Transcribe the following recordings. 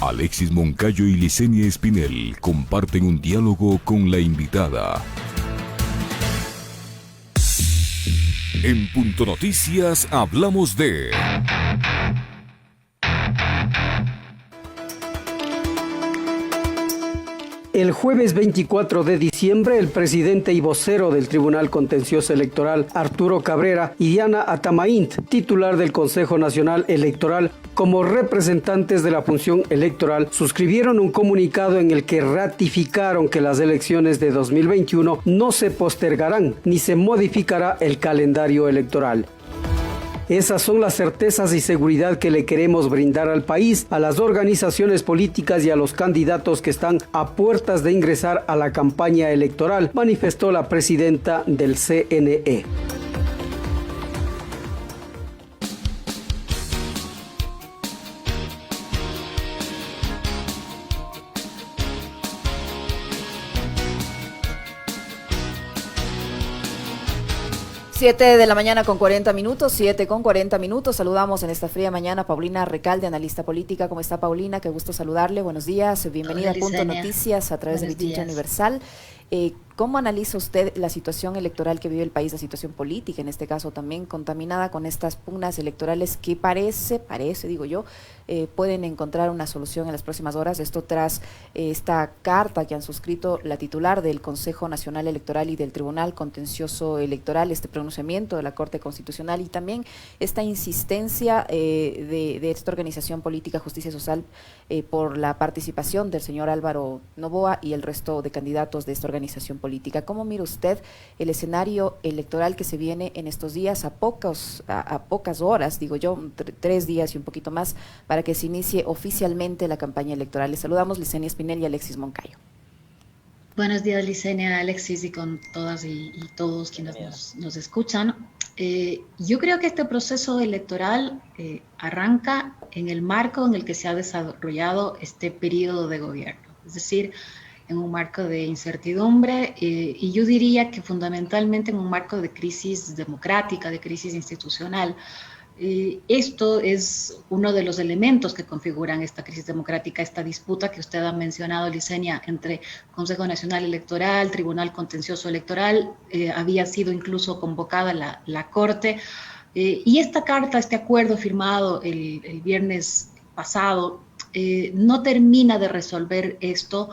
Alexis Moncayo y Licenia Espinel comparten un diálogo con la invitada. En Punto Noticias hablamos de... El jueves 24 de diciembre, el presidente y vocero del Tribunal Contencioso Electoral, Arturo Cabrera, y Diana Atamaint, titular del Consejo Nacional Electoral, como representantes de la función electoral, suscribieron un comunicado en el que ratificaron que las elecciones de 2021 no se postergarán ni se modificará el calendario electoral. Esas son las certezas y seguridad que le queremos brindar al país, a las organizaciones políticas y a los candidatos que están a puertas de ingresar a la campaña electoral, manifestó la presidenta del CNE. 7 de la mañana con 40 minutos, 7 con 40 minutos. Saludamos en esta fría mañana a Paulina Recalde, analista política. ¿Cómo está, Paulina? Qué gusto saludarle. Buenos días. Bienvenida. Hola, a Punto Noticias a través de Vichincha Universal. ¿Cómo analiza usted la situación electoral que vive el país, la situación política, en este caso también contaminada con estas pugnas electorales que parece, digo yo, pueden encontrar una solución en las próximas horas? Esto tras esta carta que han suscrito la titular del Consejo Nacional Electoral y del Tribunal Contencioso Electoral, este pronunciamiento de la Corte Constitucional, y también esta insistencia de esta organización política Justicia Social por la participación del señor Álvaro Noboa y el resto de candidatos de esta organización política. ¿Cómo mira usted el escenario electoral que se viene en estos días, a pocas horas, digo yo, 3 días y un poquito más, para que se inicie oficialmente la campaña electoral? Les saludamos Licenia Espinel y Alexis Moncayo. Buenos días, Licenia, Alexis, y con todas y todos quienes nos escuchan. Yo creo que este proceso electoral arranca en el marco en el que se ha desarrollado este periodo de gobierno, es decir, en un marco de incertidumbre y yo diría que fundamentalmente en un marco de crisis democrática, de crisis institucional. Esto es uno de los elementos que configuran esta crisis democrática, esta disputa que usted ha mencionado, Licenia, entre Consejo Nacional Electoral, Tribunal Contencioso Electoral. Había sido incluso convocada la Corte, y esta carta, este acuerdo firmado el viernes pasado, no termina de resolver esto.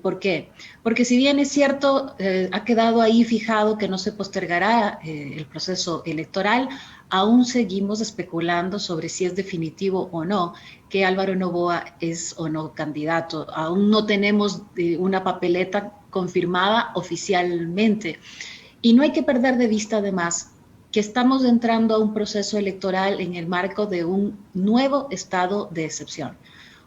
¿Por qué? Porque si bien es cierto, ha quedado ahí fijado que no se postergará el proceso electoral, aún seguimos especulando sobre si es definitivo o no que Álvaro Noboa es o no candidato. Aún no tenemos una papeleta confirmada oficialmente. Y no hay que perder de vista, además, que estamos entrando a un proceso electoral en el marco de un nuevo estado de excepción.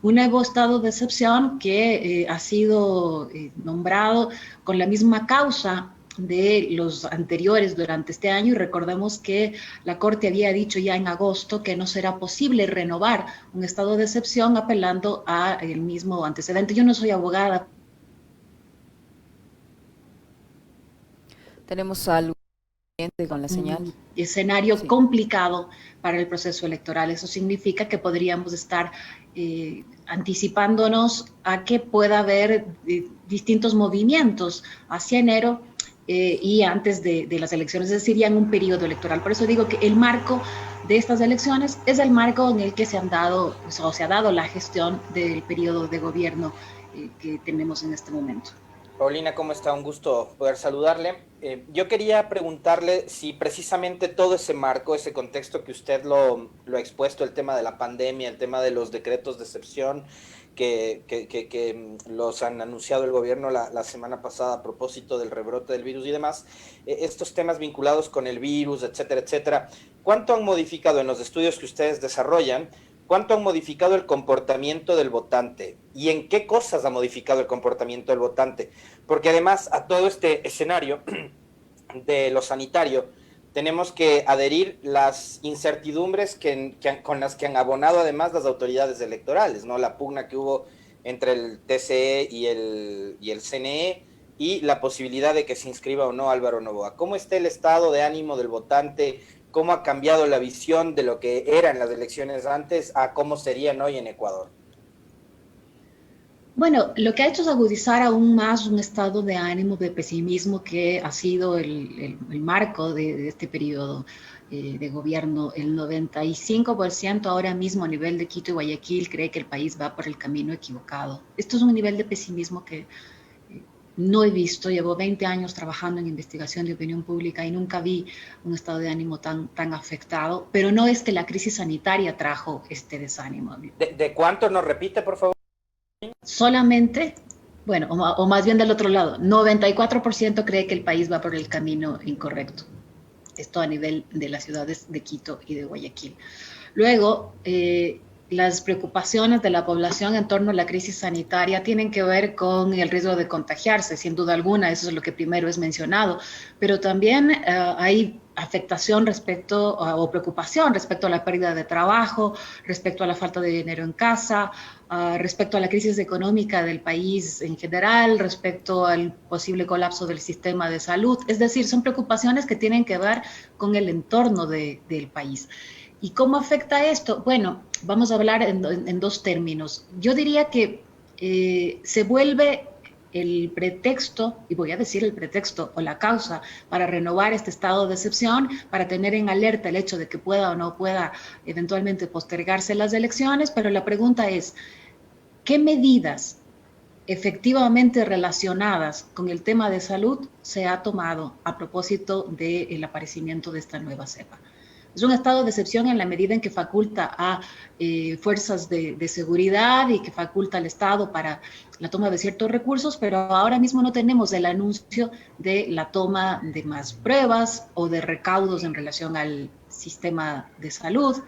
Un nuevo estado de excepción que ha sido nombrado con la misma causa de los anteriores durante este año, y recordemos que la Corte había dicho ya en agosto que no será posible renovar un estado de excepción apelando a el mismo antecedente. Yo no soy abogada. Tenemos algo con la señal. Escenario complicado para el proceso electoral. Eso significa que podríamos estar anticipándonos a que pueda haber distintos movimientos hacia enero y antes de las elecciones, es decir, ya en un periodo electoral. Por eso digo que el marco de estas elecciones es el marco en el que se ha dado la gestión del periodo de gobierno que tenemos en este momento. Paulina, ¿cómo está? Un gusto poder saludarle. Yo quería preguntarle si precisamente todo ese marco, ese contexto que usted lo ha expuesto, el tema de la pandemia, el tema de los decretos de excepción que los han anunciado el gobierno la semana pasada a propósito del rebrote del virus y demás, estos temas vinculados con el virus, etcétera, etcétera, ¿cuánto han modificado en los estudios que ustedes desarrollan? ¿Cuánto han modificado el comportamiento del votante? ¿Y en qué cosas ha modificado el comportamiento del votante? Porque además a todo este escenario de lo sanitario tenemos que adherir las incertidumbres con las que han abonado además las autoridades electorales, ¿no? La pugna que hubo entre el TCE y el CNE y la posibilidad de que se inscriba o no Álvaro Noboa. ¿Cómo está el estado de ánimo del votante? ¿Cómo ha cambiado la visión de lo que eran las elecciones antes a cómo serían hoy en Ecuador? Bueno, lo que ha hecho es agudizar aún más un estado de ánimo, de pesimismo que ha sido el marco de este periodo de gobierno. El 95% ahora mismo a nivel de Quito y Guayaquil cree que el país va por el camino equivocado. Esto es un nivel de pesimismo que no he visto. Llevo 20 años trabajando en investigación de opinión pública y nunca vi un estado de ánimo tan afectado, pero no es que la crisis sanitaria trajo este desánimo. ¿De cuánto nos repite, por favor? Solamente, bueno, o más bien del otro lado, 94% cree que el país va por el camino incorrecto. Esto a nivel de las ciudades de Quito y de Guayaquil. Luego, las preocupaciones de la población en torno a la crisis sanitaria tienen que ver con el riesgo de contagiarse, sin duda alguna, eso es lo que primero es mencionado, pero también hay afectación respecto o preocupación respecto a la pérdida de trabajo, respecto a la falta de dinero en casa, respecto a la crisis económica del país en general, respecto al posible colapso del sistema de salud. Es decir, son preocupaciones que tienen que ver con el entorno del país. ¿Y cómo afecta esto? Bueno, vamos a hablar en dos términos. Yo diría que se vuelve el pretexto, y voy a decir el pretexto o la causa para renovar este estado de excepción, para tener en alerta el hecho de que pueda o no pueda eventualmente postergarse las elecciones, pero la pregunta es, ¿qué medidas efectivamente relacionadas con el tema de salud se ha tomado a propósito del aparecimiento de esta nueva cepa? Es un estado de excepción en la medida en que faculta a fuerzas de seguridad y que faculta al Estado para la toma de ciertos recursos, pero ahora mismo no tenemos el anuncio de la toma de más pruebas o de recaudos en relación al sistema de salud.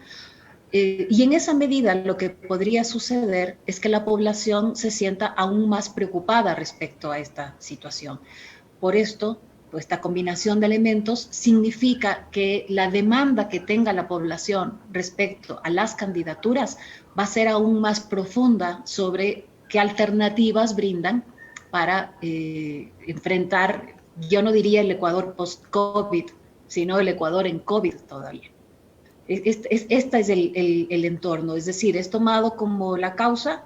Y en esa medida lo que podría suceder es que la población se sienta aún más preocupada respecto a esta situación. Por esto, esta combinación de elementos significa que la demanda que tenga la población respecto a las candidaturas va a ser aún más profunda sobre qué alternativas brindan para enfrentar, yo no diría el Ecuador post-COVID, sino el Ecuador en COVID todavía. Este es el entorno, es decir, es tomado como la causa,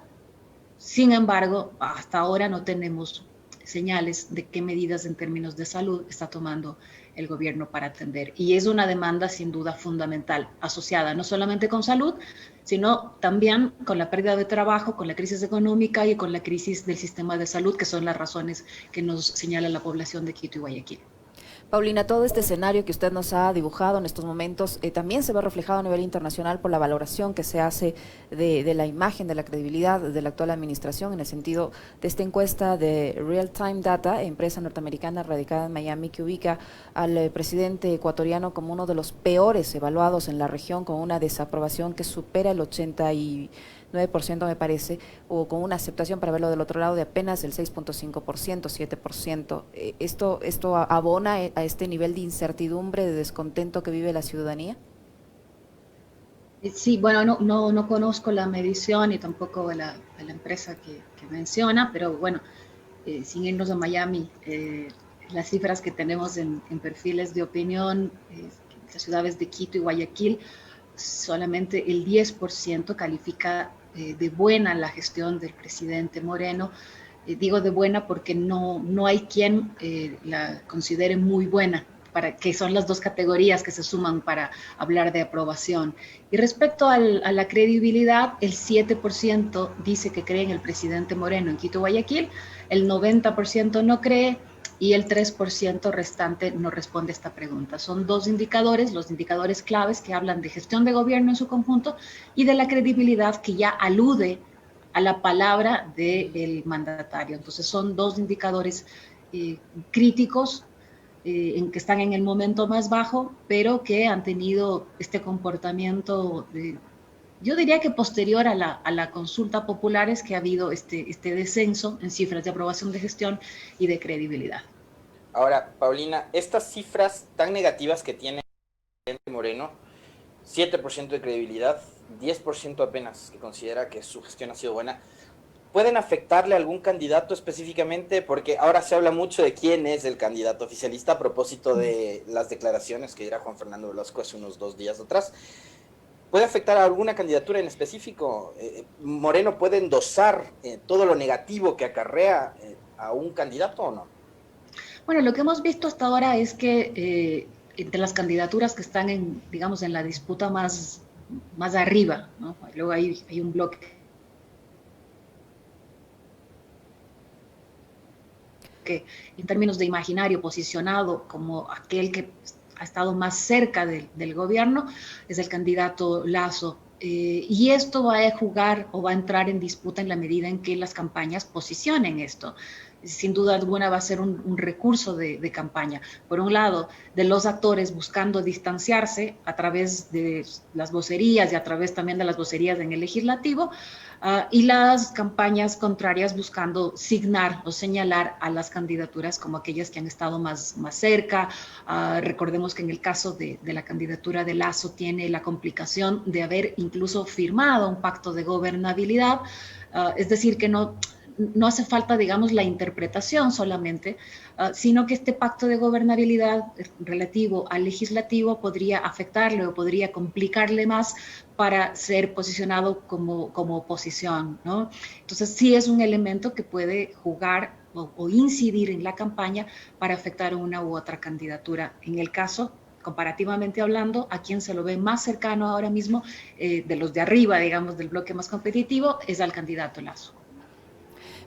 sin embargo, hasta ahora no tenemos señales de qué medidas en términos de salud está tomando el gobierno para atender. Y es una demanda sin duda fundamental, asociada no solamente con salud, sino también con la pérdida de trabajo, con la crisis económica y con la crisis del sistema de salud, que son las razones que nos señala la población de Quito y Guayaquil. Paulina, todo este escenario que usted nos ha dibujado en estos momentos también se ve reflejado a nivel internacional por la valoración que se hace de la imagen, de la credibilidad de la actual administración, en el sentido de esta encuesta de Real Time Data, empresa norteamericana radicada en Miami, que ubica al presidente ecuatoriano como uno de los peores evaluados en la región, con una desaprobación que supera el 89%, me parece, o con una aceptación, para verlo del otro lado, de apenas el 6.5%, 7%. ¿Esto abona a este nivel de incertidumbre, de descontento que vive la ciudadanía? Sí, bueno, no conozco la medición y tampoco la empresa que menciona, pero bueno, sin irnos a Miami, las cifras que tenemos en perfiles de opinión, las ciudades de Quito y Guayaquil, solamente el 10% califica de buena la gestión del presidente Moreno. Digo de buena porque no hay quien la considere muy buena, que son las dos categorías que se suman para hablar de aprobación. Y respecto a la credibilidad, el 7% dice que cree en el presidente Moreno en Quito, Guayaquil, el 90% no cree y el 3% restante no responde a esta pregunta. Son dos indicadores, los indicadores claves que hablan de gestión de gobierno en su conjunto y de la credibilidad que ya alude a la palabra del mandatario. Entonces son dos indicadores críticos en que están en el momento más bajo, pero que han tenido este comportamiento yo diría que posterior a la consulta popular es que ha habido este descenso en cifras de aprobación de gestión y de credibilidad. Ahora, Paulina, estas cifras tan negativas que tiene Moreno, 7% de credibilidad, 10% apenas que considera que su gestión ha sido buena, ¿pueden afectarle a algún candidato específicamente? Porque ahora se habla mucho de quién es el candidato oficialista a propósito de las declaraciones que diera Juan Fernando Velasco hace unos 2 días atrás. ¿puede afectar a alguna candidatura en específico? ¿Moreno puede endosar todo lo negativo que acarrea a un candidato o no? Bueno, lo que hemos visto hasta ahora es que entre las candidaturas que están en, digamos, en la disputa más arriba, ¿no? Luego hay un bloque que en términos de imaginario posicionado como aquel que ha estado más cerca del gobierno, es el candidato Lasso. Y esto va a jugar o va a entrar en disputa en la medida en que las campañas posicionen esto. Sin duda alguna va a ser un recurso de campaña. Por un lado, de los actores buscando distanciarse a través de las vocerías y a través también de las vocerías en el legislativo, y las campañas contrarias buscando signar o señalar a las candidaturas como aquellas que han estado más cerca. Recordemos que en el caso de la candidatura de Lasso tiene la complicación de haber incluso firmado un pacto de gobernabilidad, es decir, que no hace falta, digamos, la interpretación solamente, sino que este pacto de gobernabilidad relativo al legislativo podría afectarle o podría complicarle más para ser posicionado como oposición, ¿no? Entonces, sí es un elemento que puede jugar o incidir en la campaña para afectar una u otra candidatura. En el caso, comparativamente hablando, a quien se lo ve más cercano ahora mismo, de los de arriba, digamos, del bloque más competitivo, es al candidato Lasso.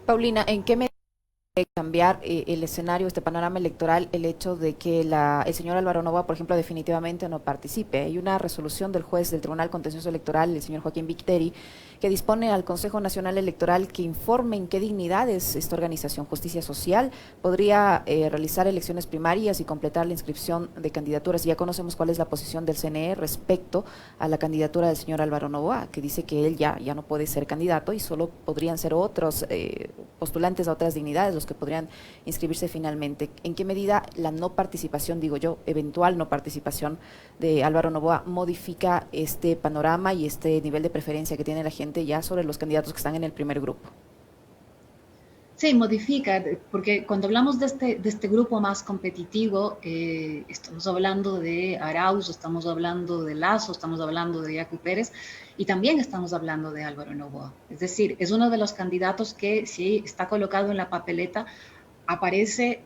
Paulina, ¿en qué medida puede cambiar el escenario, este panorama electoral, el hecho de que el señor Álvaro Noboa, por ejemplo, definitivamente no participe? Hay una resolución del juez del Tribunal Contencioso Electoral, el señor Joaquín Victeri, que dispone al Consejo Nacional Electoral que informe en qué dignidades esta organización Justicia Social podría realizar elecciones primarias y completar la inscripción de candidaturas. Y ya conocemos cuál es la posición del CNE respecto a la candidatura del señor Álvaro Noboa, que dice que él ya no puede ser candidato y solo podrían ser otros postulantes a otras dignidades los que podrían inscribirse finalmente. ¿En qué medida la no participación, digo yo, eventual no participación de Álvaro Noboa modifica este panorama y este nivel de preferencia que tiene la gente ya sobre los candidatos que están en el primer grupo? Sí, modifica, porque cuando hablamos de este grupo más competitivo, estamos hablando de Arauz, estamos hablando de Lasso, estamos hablando de Yacu Pérez y también estamos hablando de Álvaro Noboa. Es decir, es uno de los candidatos que, si está colocado en la papeleta, aparece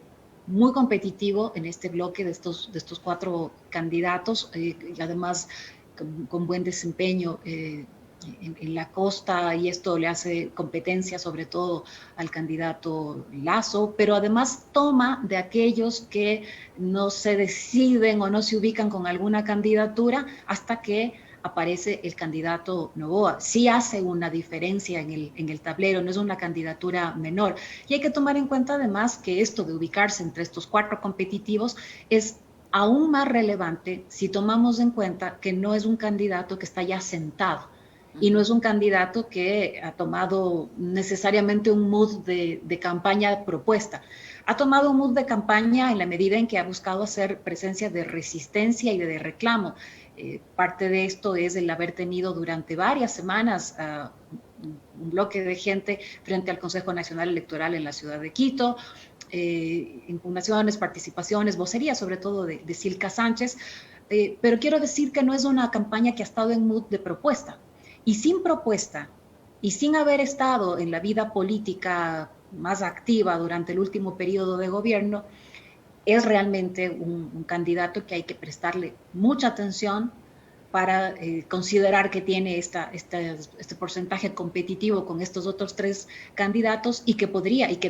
muy competitivo en este bloque de estos 4 candidatos, y además con buen desempeño en la costa, y esto le hace competencia sobre todo al candidato Lasso, pero además toma de aquellos que no se deciden o no se ubican con alguna candidatura hasta que aparece el candidato Noboa. Sí hace una diferencia en el tablero, no es una candidatura menor. Y hay que tomar en cuenta además que esto de ubicarse entre estos 4 competitivos es aún más relevante si tomamos en cuenta que no es un candidato que está ya sentado y no es un candidato que ha tomado necesariamente un mood de campaña propuesta. Ha tomado un mood de campaña en la medida en que ha buscado hacer presencia de resistencia y de reclamo. Parte de esto es el haber tenido durante varias semanas un bloque de gente frente al Consejo Nacional Electoral en la ciudad de Quito, impugnaciones, participaciones, vocerías sobre todo de Silka Sánchez, pero quiero decir que no es una campaña que ha estado en mood de propuesta. Y sin propuesta, y sin haber estado en la vida política más activa durante el último periodo de gobierno, es realmente un candidato que hay que prestarle mucha atención para considerar que tiene este porcentaje competitivo con estos otros 3 candidatos y que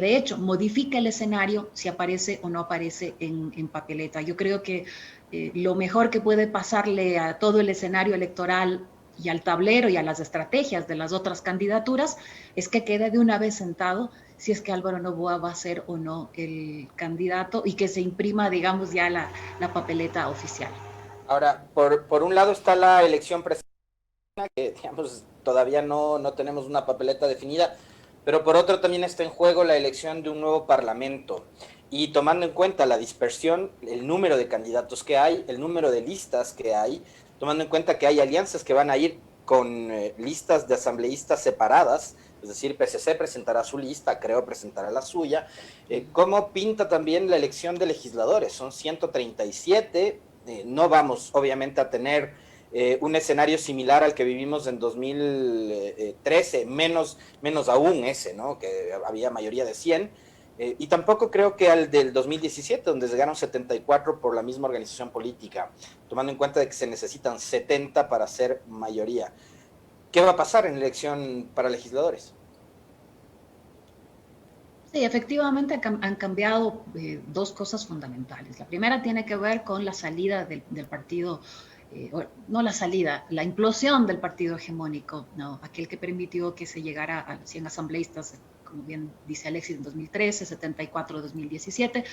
de hecho modifica el escenario si aparece o no aparece en papeleta. Yo creo que lo mejor que puede pasarle a todo el escenario electoral y al tablero y a las estrategias de las otras candidaturas es que quede de una vez sentado si es que Álvaro Noboa va a ser o no el candidato y que se imprima, digamos, ya la papeleta oficial. Ahora, por un lado está la elección presidencial, que digamos todavía no tenemos una papeleta definida, pero por otro también está en juego la elección de un nuevo parlamento. Y tomando en cuenta la dispersión, el número de candidatos que hay, el número de listas que hay, tomando en cuenta que hay alianzas que van a ir con listas de asambleístas separadas, es decir, PSC presentará su lista, Creo presentará la suya. ¿Cómo pinta también la elección de legisladores? Son 137, no vamos obviamente a tener un escenario similar al que vivimos en 2013, menos aún ese, ¿no? Que había mayoría de 100, y tampoco creo que al del 2017, donde se ganaron 74 por la misma organización política, tomando en cuenta de que se necesitan 70 para ser mayoría. ¿Qué va a pasar en la elección para legisladores? Sí, efectivamente han cambiado dos cosas fundamentales. La primera tiene que ver con la salida del partido, no la salida, la implosión del partido hegemónico, ¿no? Aquel que permitió que se llegara a 100 asambleístas, como bien dice Alexis, en 2013, 74 en 2017.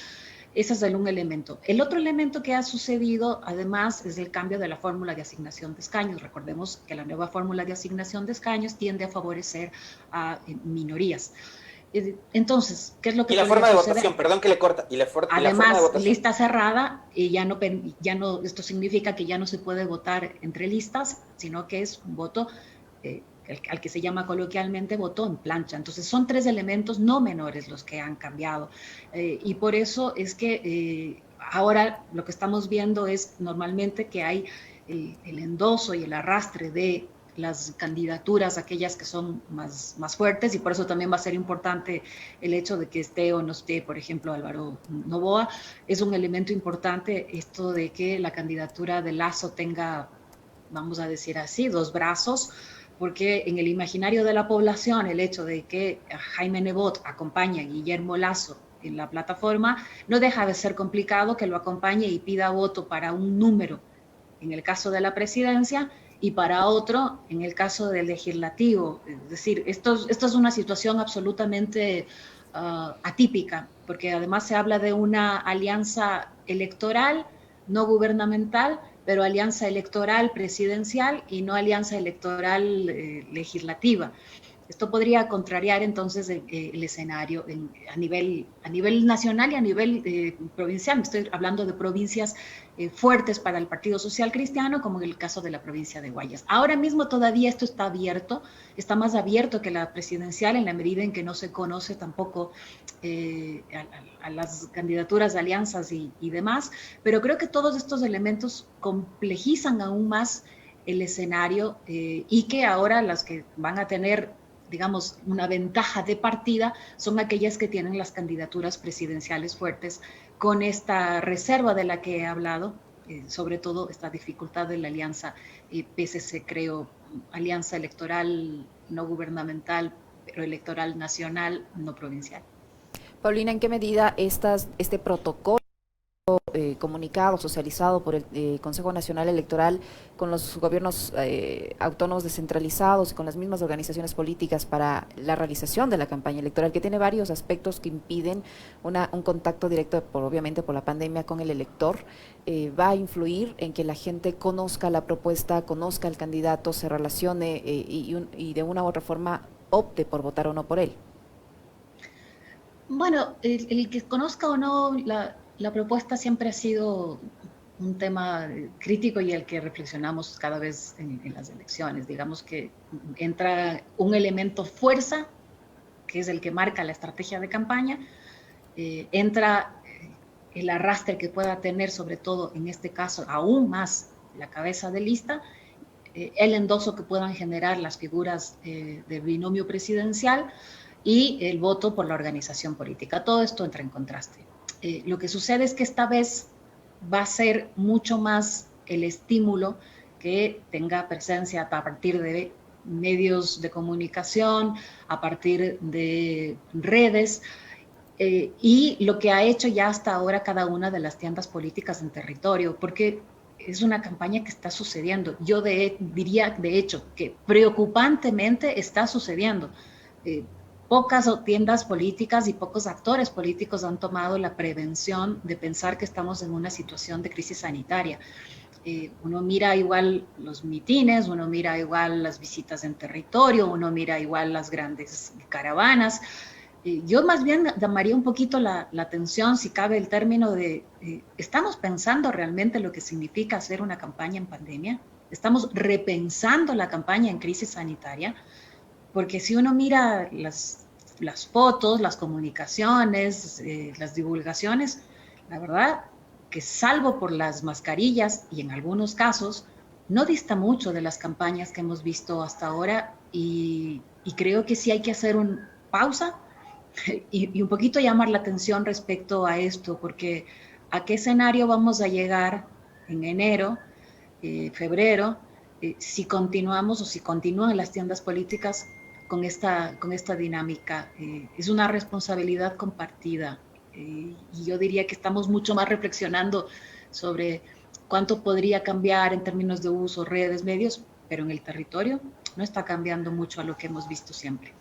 Ese es un elemento. El otro elemento que ha sucedido, además, es el cambio de la fórmula de asignación de escaños. Recordemos que la nueva fórmula de asignación de escaños tiende a favorecer a minorías. Entonces, ¿qué es lo que y la forma de suceder? Votación, perdón que le corta. Además, lista cerrada, y ya no, esto significa que ya no se puede votar entre listas, sino que es un voto al que se llama coloquialmente voto en plancha. Entonces, son tres elementos no menores los que han cambiado. Y por eso es que ahora lo que estamos viendo es normalmente que hay el endoso y el arrastre de las candidaturas, aquellas que son más fuertes, y por eso también va a ser importante el hecho de que esté o no esté, por ejemplo, Álvaro Noboa. Es un elemento importante esto de que la candidatura de Lasso tenga, vamos a decir así, dos brazos, porque en el imaginario de la población el hecho de que Jaime Nebot acompañe a Guillermo Lasso en la plataforma no deja de ser complicado que lo acompañe y pida voto para un número en el caso de la presidencia y para otro en el caso del legislativo. Es decir, esto es una situación absolutamente atípica, porque además se habla de una alianza electoral, no gubernamental, pero alianza electoral presidencial y no alianza electoral legislativa. Esto podría contrariar entonces el escenario a nivel nacional y a nivel provincial. Estoy hablando de provincias fuertes para el Partido Social Cristiano, como en el caso de la provincia de Guayas. Ahora mismo todavía esto está abierto, está más abierto que la presidencial en la medida en que no se conoce tampoco a las candidaturas de alianzas y demás, pero creo que todos estos elementos complejizan aún más el escenario y que ahora las que van a tener, digamos, una ventaja de partida son aquellas que tienen las candidaturas presidenciales fuertes, con esta reserva de la que he hablado, sobre todo esta dificultad de la alianza PSC, creo, alianza electoral no gubernamental, pero electoral nacional, no provincial. Paulina, ¿en qué medida este protocolo comunicado, socializado por el Consejo Nacional Electoral con los gobiernos autónomos descentralizados y con las mismas organizaciones políticas para la realización de la campaña electoral, que tiene varios aspectos que impiden un contacto directo, obviamente por la pandemia, con el elector, va a influir en que la gente conozca la propuesta, conozca al candidato, se relacione y de una u otra forma opte por votar o no por él? Bueno, el que conozca o no la propuesta siempre ha sido un tema crítico y el que reflexionamos cada vez en las elecciones. Digamos que entra un elemento fuerza, que es el que marca la estrategia de campaña, entra el arrastre que pueda tener, sobre todo en este caso, aún más la cabeza de lista, el endoso que puedan generar las figuras del binomio presidencial y el voto por la organización política. Todo esto entra en contraste. Lo que sucede es que esta vez va a ser mucho más el estímulo que tenga presencia a partir de medios de comunicación, a partir de redes, y lo que ha hecho ya hasta ahora cada una de las tiendas políticas en territorio, porque es una campaña que está sucediendo. Yo diría, de hecho, que preocupantemente está sucediendo. Pocas tiendas políticas y pocos actores políticos han tomado la prevención de pensar que estamos en una situación de crisis sanitaria. Uno mira igual los mitines, uno mira igual las visitas en territorio, uno mira igual las grandes caravanas. Yo más bien llamaría un poquito la atención, si cabe el término de, ¿estamos pensando realmente lo que significa hacer una campaña en pandemia? ¿Estamos repensando la campaña en crisis sanitaria? Porque si uno mira las fotos, las comunicaciones, las divulgaciones, la verdad que salvo por las mascarillas y en algunos casos no dista mucho de las campañas que hemos visto hasta ahora y creo que sí hay que hacer una pausa y un poquito llamar la atención respecto a esto, porque ¿a qué escenario vamos a llegar en enero, febrero, si continuamos o si continúan las tiendas políticas con esta dinámica? Es una responsabilidad compartida y yo diría que estamos mucho más reflexionando sobre cuánto podría cambiar en términos de uso, redes, medios, pero en el territorio no está cambiando mucho a lo que hemos visto siempre.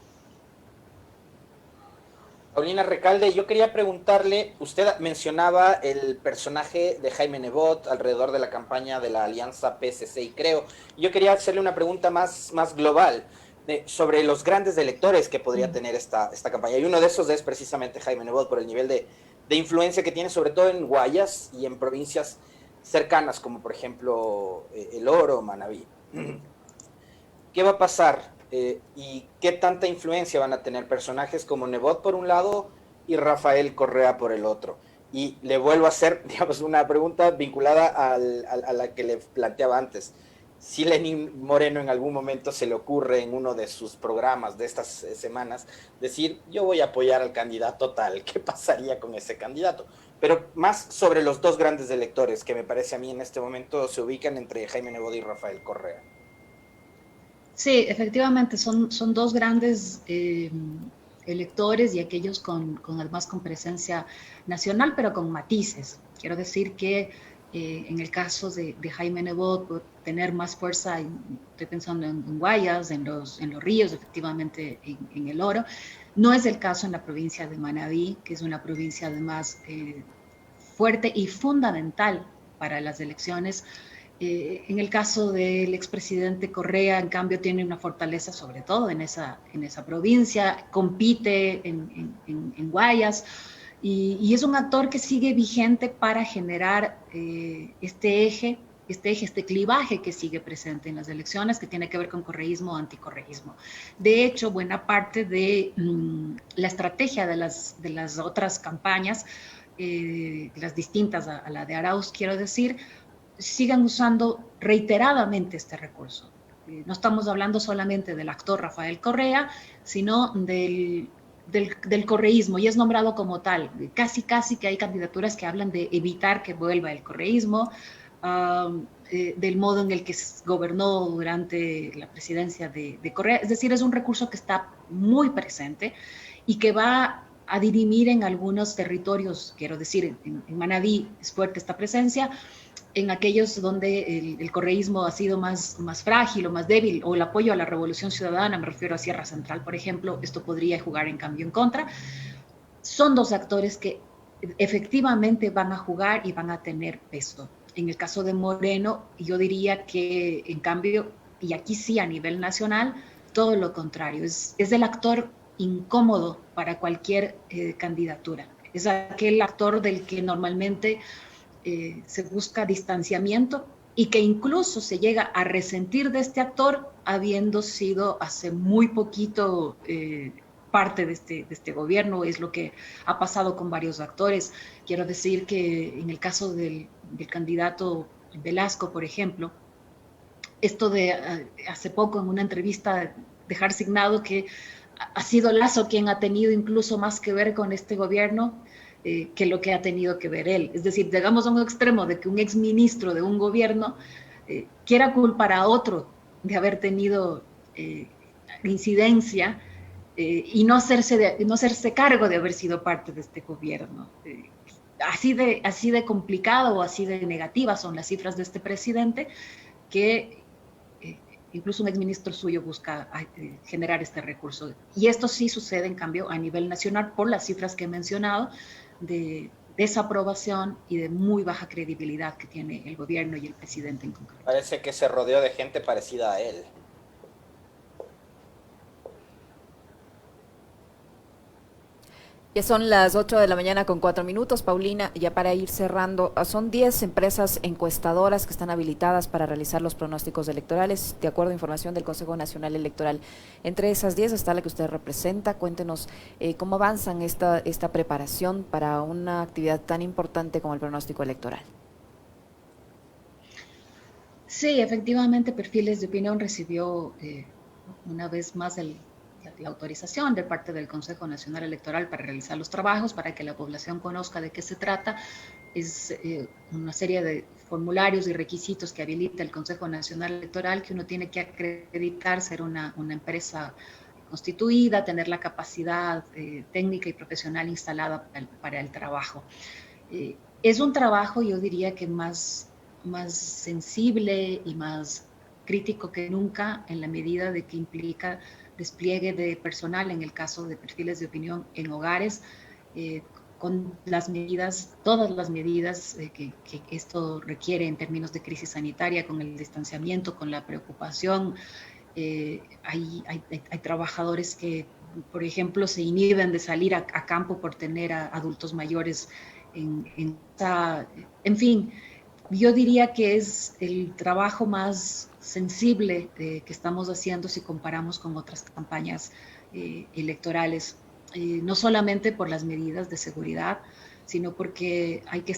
Paulina Recalde, yo quería preguntarle, usted mencionaba el personaje de Jaime Nebot alrededor de la campaña de la alianza PSC y Creo. Yo quería hacerle una pregunta más global sobre los grandes electores que podría tener esta campaña. Y uno de esos es precisamente Jaime Nebot por el nivel de influencia que tiene, sobre todo en Guayas y en provincias cercanas, como por ejemplo El Oro, Manabí. ¿Qué va a pasar? ¿Y qué tanta influencia van a tener personajes como Nebot por un lado y Rafael Correa por el otro? Y le vuelvo a hacer, digamos, una pregunta vinculada a la que le planteaba antes. Si Lenín Moreno en algún momento se le ocurre en uno de sus programas de estas semanas decir, yo voy a apoyar al candidato tal, ¿qué pasaría con ese candidato? Pero más sobre los dos grandes electores que me parece a mí en este momento se ubican entre Jaime Nebot y Rafael Correa. Sí, efectivamente, son dos grandes electores y aquellos además con presencia nacional, pero con matices. Quiero decir que en el caso de Jaime Nebot, tener más fuerza, estoy pensando en Guayas, en los ríos, efectivamente en El Oro. No es el caso en la provincia de Manabí, que es una provincia además fuerte y fundamental para las elecciones. En el caso del expresidente Correa, en cambio, tiene una fortaleza sobre todo en esa provincia, compite en Guayas y es un actor que sigue vigente para generar este clivaje que sigue presente en las elecciones, que tiene que ver con correísmo o anticorreísmo. De hecho, buena parte de la estrategia de las otras campañas, las distintas a la de Arauz, quiero decir, sigan usando reiteradamente este recurso. No estamos hablando solamente del actor Rafael Correa, sino del correísmo, y es nombrado como tal. Casi que hay candidaturas que hablan de evitar que vuelva el correísmo, del modo en el que gobernó durante la presidencia de Correa. Es decir, es un recurso que está muy presente y que va a dirimir en algunos territorios, quiero decir, en Manabí es fuerte esta presencia, en aquellos donde el correísmo ha sido más frágil o más débil, o el apoyo a la Revolución Ciudadana, me refiero a Sierra Central, por ejemplo, esto podría jugar en cambio en contra. Son dos actores que efectivamente van a jugar y van a tener peso. En el caso de Moreno, yo diría que en cambio, y aquí sí a nivel nacional, todo lo contrario, es el actor incómodo para cualquier candidatura. Es aquel actor del que normalmente se busca distanciamiento y que incluso se llega a resentir de este actor habiendo sido hace muy poquito parte de este gobierno. Es lo que ha pasado con varios actores. Quiero decir que en el caso del candidato Velasco, por ejemplo, esto de hace poco en una entrevista dejar signado que ha sido Lasso quien ha tenido incluso más que ver con este gobierno que lo que ha tenido que ver él. Es decir, llegamos a un extremo de que un exministro de un gobierno quiera culpar a otro de haber tenido incidencia y no hacerse cargo de haber sido parte de este gobierno. Así de complicado o así de negativas son las cifras de este presidente que incluso un exministro suyo busca generar este recurso. Y esto sí sucede, en cambio, a nivel nacional por las cifras que he mencionado de desaprobación y de muy baja credibilidad que tiene el gobierno y el presidente en concreto. Parece que se rodeó de gente parecida a él. Ya son las 8 de la mañana con 4 minutos, Paulina, ya para ir cerrando, son 10 empresas encuestadoras que están habilitadas para realizar los pronósticos electorales, de acuerdo a información del Consejo Nacional Electoral. Entre esas 10 está la que usted representa. Cuéntenos cómo avanzan esta preparación para una actividad tan importante como el pronóstico electoral. Sí, efectivamente, Perfiles de Opinión recibió una vez más la autorización de parte del Consejo Nacional Electoral para realizar los trabajos, para que la población conozca de qué se trata. Es una serie de formularios y requisitos que habilita el Consejo Nacional Electoral, que uno tiene que acreditar ser una empresa constituida, tener la capacidad técnica y profesional instalada para el trabajo. Es un trabajo, yo diría que más sensible y más crítico que nunca, en la medida de que implica despliegue de personal, en el caso de Perfiles de Opinión en hogares, con las medidas, todas las medidas que esto requiere en términos de crisis sanitaria, con el distanciamiento, con la preocupación. Hay trabajadores que, por ejemplo, se inhiben de salir a campo por tener a adultos mayores en fin. Yo diría que es el trabajo más sensible que estamos haciendo si comparamos con otras campañas electorales, no solamente por las medidas de seguridad, sino porque hay que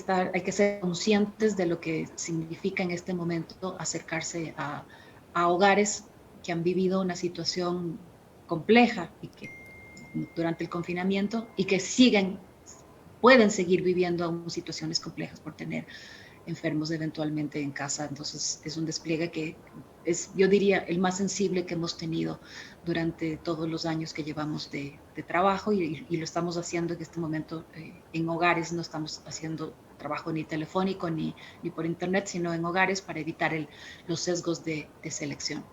ser conscientes de lo que significa en este momento acercarse a hogares que han vivido una situación compleja y que durante el confinamiento y que pueden seguir viviendo aún situaciones complejas por tener enfermos eventualmente en casa. Entonces es un despliegue que es, yo diría, el más sensible que hemos tenido durante todos los años que llevamos de trabajo y lo estamos haciendo en este momento en hogares. No estamos haciendo trabajo ni telefónico ni por internet, sino en hogares para evitar los sesgos de selección.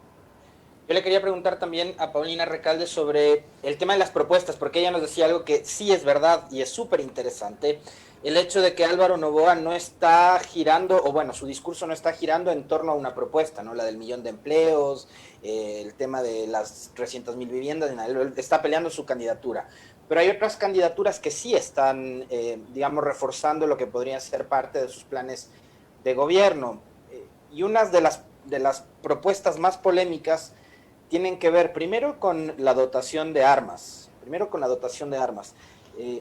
Yo le quería preguntar también a Paulina Recalde sobre el tema de las propuestas, porque ella nos decía algo que sí es verdad y es súper interesante, el hecho de que Álvaro Noboa no está girando, o bueno, su discurso no está girando en torno a una propuesta, ¿no? La del 1.000.000 de empleos, el tema de las 300.000 viviendas, él está peleando su candidatura. Pero hay otras candidaturas que sí están, digamos, reforzando lo que podría ser parte de sus planes de gobierno. Y unas de las propuestas más polémicas tienen que ver primero con la dotación de armas,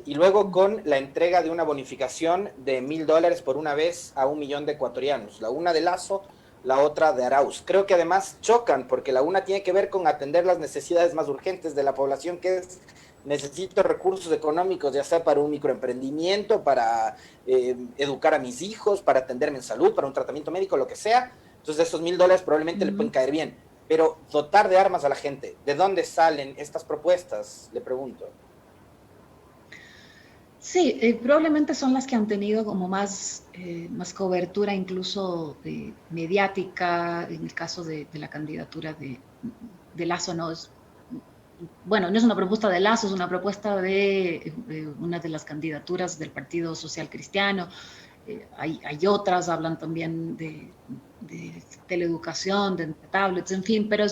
y luego con la entrega de una bonificación de $1.000 por una vez a 1 millón de ecuatorianos, la una de Lasso, la otra de Arauz. Creo que además chocan, porque la una tiene que ver con atender las necesidades más urgentes de la población, que es: necesito recursos económicos, ya sea para un microemprendimiento, para educar a mis hijos, para atenderme en salud, para un tratamiento médico, lo que sea. Entonces esos $1.000 probablemente le pueden caer bien. Pero dotar de armas a la gente, ¿de dónde salen estas propuestas? Le pregunto. Sí, probablemente son las que han tenido como más cobertura, incluso mediática. En el caso de la candidatura de Lasso, no es una propuesta de Lasso, es una propuesta de una de las candidaturas del Partido Social Cristiano. Hay otras, hablan también de teleeducación, de tablets, en fin, pero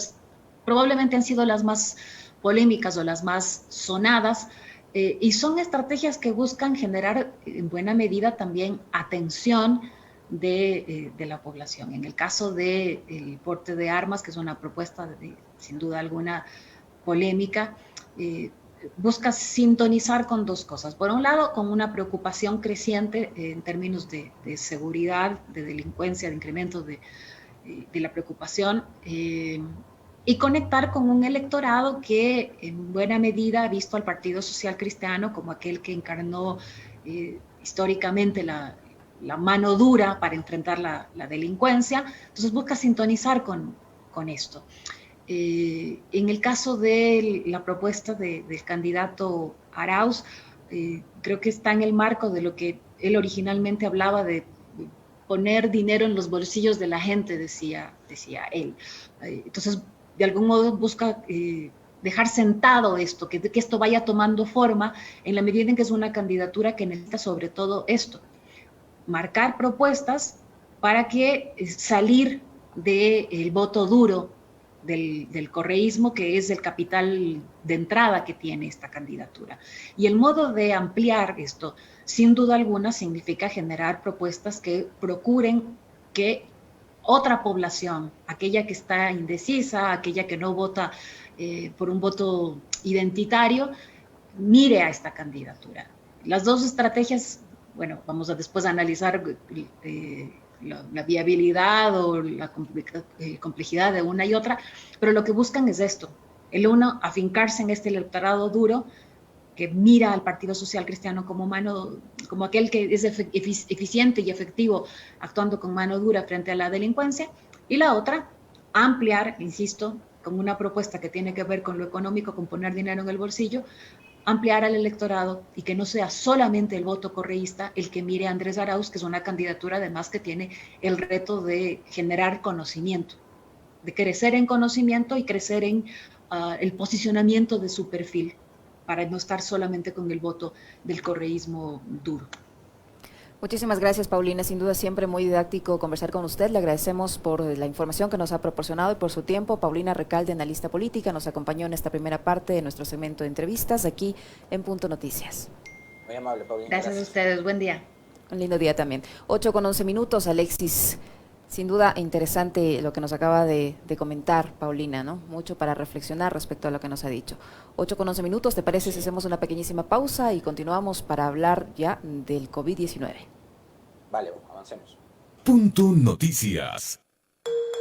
probablemente han sido las más polémicas o las más sonadas, y son estrategias que buscan generar en buena medida también atención de la población. En el caso del porte de armas, que es una propuesta sin duda alguna polémica, busca sintonizar con dos cosas. Por un lado, con una preocupación creciente en términos de seguridad, de delincuencia, de incremento de la preocupación, y conectar con un electorado que en buena medida ha visto al Partido Social Cristiano como aquel que encarnó históricamente la mano dura para enfrentar la delincuencia. Entonces busca sintonizar con esto. En el caso de la propuesta del candidato Arauz, creo que está en el marco de lo que él originalmente hablaba de poner dinero en los bolsillos de la gente, decía él. Entonces, de algún modo busca dejar sentado esto, que esto vaya tomando forma en la medida en que es una candidatura que necesita sobre todo esto, marcar propuestas para que salir del voto duro del correísmo, que es el capital de entrada que tiene esta candidatura. Y el modo de ampliar esto, sin duda alguna, significa generar propuestas que procuren que otra población, aquella que está indecisa, aquella que no vota por un voto identitario, mire a esta candidatura. Las dos estrategias, bueno, vamos a después analizar la viabilidad o la complejidad de una y otra, pero lo que buscan es esto, el uno, afincarse en este electorado duro que mira al Partido Social Cristiano como aquel que es eficiente y efectivo actuando con mano dura frente a la delincuencia, y la otra, ampliar, insisto, con una propuesta que tiene que ver con lo económico, con poner dinero en el bolsillo, ampliar al electorado y que no sea solamente el voto correísta el que mire a Andrés Arauz, que es una candidatura además que tiene el reto de generar conocimiento, de crecer en conocimiento y crecer en el posicionamiento de su perfil, para no estar solamente con el voto del correísmo duro. Muchísimas gracias, Paulina. Sin duda siempre muy didáctico conversar con usted. Le agradecemos por la información que nos ha proporcionado y por su tiempo. Paulina Recalde, analista política, nos acompañó en esta primera parte de nuestro segmento de entrevistas aquí en Punto Noticias. Muy amable, Paulina. Gracias a ustedes. Buen día. Un lindo día también. 8:11, Alexis. Sin duda interesante lo que nos acaba de comentar Paulina, ¿no? Mucho para reflexionar respecto a lo que nos ha dicho. 8:11, ¿te parece si hacemos una pequeñísima pausa y continuamos para hablar ya del COVID-19? Vale, avancemos. Punto Noticias.